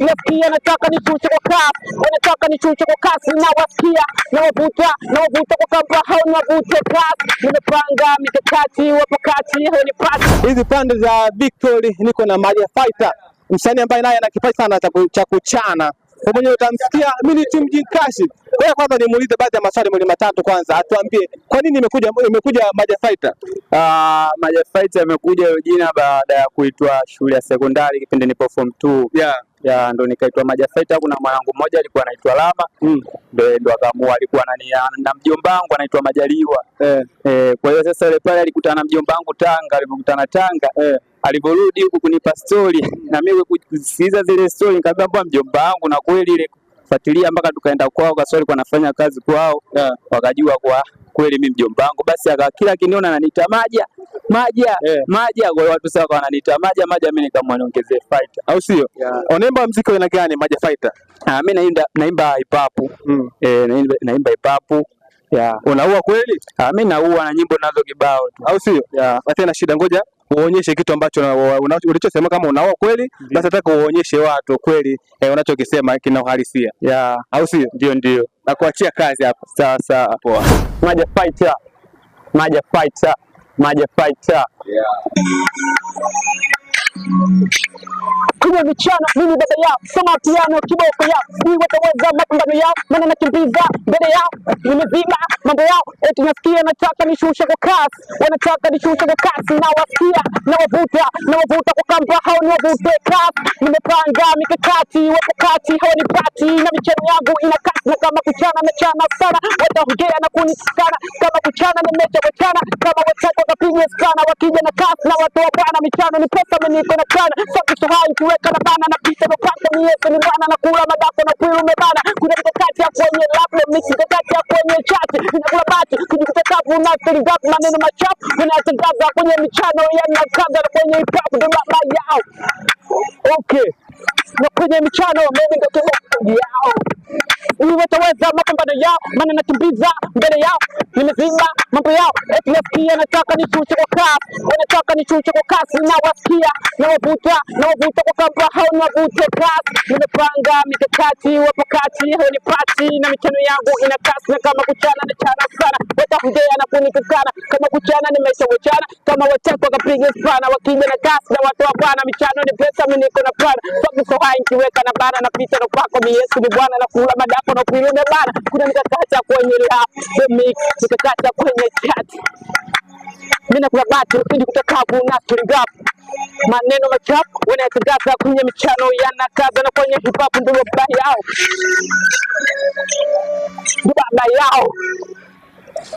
nasikia nataka nishushe kwa kasi, wanataka nishushe kwa kasi, na wasikia nawavuta kwa kamba hao niwavute kasi, nimepanga mikakati wapakati hao ni pati. Hizi pande za Victory niko na Maria Fighter, msanii ambaye naye ana kipaji sana cha kuchana. Kwa mwenyewe utamsikia mimi ni Team Jinkashi. Kwa hiyo kwanza nimuulize baadhi ya maswali mwili matatu, kwanza atuambie kwa nini imekuja Maria Fighter. Maria Fighter imekuja jina baada ya kuitwa shule ya sekondari kipindi nipo form 2. Ndo nikaitwa Maria Fighter. Kuna mwanangu mmoja alikuwa anaitwa Lama, ndo akaamua, alikuwa na mjomba wangu anaitwa Majaliwa. Kwa hiyo sasa yule pale alikutana na mjomba wangu Tanga, alipokutana Tanga alivorudi huku kunipa story na mimi kusikiliza zile story, nikamwambia mjomba wangu, na kweli ile kufuatilia mpaka tukaenda kwao, kwa sababu anafanya kazi kwao, wakajua kwa kweli mimi mjomba wangu. Basi kila kiniona ananiita Maja, kwa watu sasa wananiita Maja, mimi nikamwongezea Fighter, au sio? Unaimba muziki wa gani Maria Fighter? Mimi naimba hip hop. Naimba hip hop. Unaua kweli? Mimi naua na nyimbo nazo kibao tu, au sio? Tena shida, ngoja uonyeshe kitu ambacho ulichosema. Kama unaua kweli, basi nataka uonyeshe watu kweli unachokisema kina uhalisia, au sio? Ndio. Na kuachia kazi hapa. Sawa. Poa. Maria Fighter. Kwenye michano mimi baba yao, soma piano kiboko yao, si wataweza mapambano yao, maana nakimbiza mbele yao, nimezima mambo yao. Eti nasikia nataka nishushe kwa kasi, wanataka nishushe kwa kasi, na wasikia nawavuta kwa kamba hao niwavute kasi, nimepanga mikakati wakati hao ni pati, na michano yangu ina kasi, na kama kuchana nachana sana, wataongea na kunisikana, kama kuchana nimechana, kama wataka wakapiga sana, wakija na kasi na watu wa bwana, michano ni pesa niko na kana sababu sahau kuweka na bana na pita na paka ni Yesu ni bwana, na kula madako na kuilu umebana, kuna mikakati ya kwenye labda mix, mikakati ya kwenye chat, ninakula bati kujikutakavu na siligapu maneno machafu, ninatangaza kwenye michano ya nakaza kwenye hip hop ndo baba yao. Okay, na kwenye michano mimi ndo kiboko yao, wataweza mapambano yao, maana nakimbiza mbele yao, nimezima mambo yao. Eti nasikia nataka nishushe kwa kasi, wanataka nishushe kwa kasi, na wasikia nawavuta kwa kamba hao niwavute kasi, nimepanga mikakati wapakati hao ni pati, na michano yangu ina kasi, na kama kuchana nachana sana, wataongea na kunitukana, kama kuchana nimeshawachana, kama wataka wakapiga sana, wakija na kasi na watu wa bwana, michano ni pesa mimi niko na bwana, sababu so hai nikiweka na bana na pita na pako ni Yesu ni bwana, na kula madako na kuilu bana, kuna mikakati ya kwenye rap mix, mikakati ya kwenye chat, mimi nakula bati ili kutakavu na siligapu maneno machafu, wanatangaza kwenye michano yanakaza, na kwenye hip hop ndio baba yao.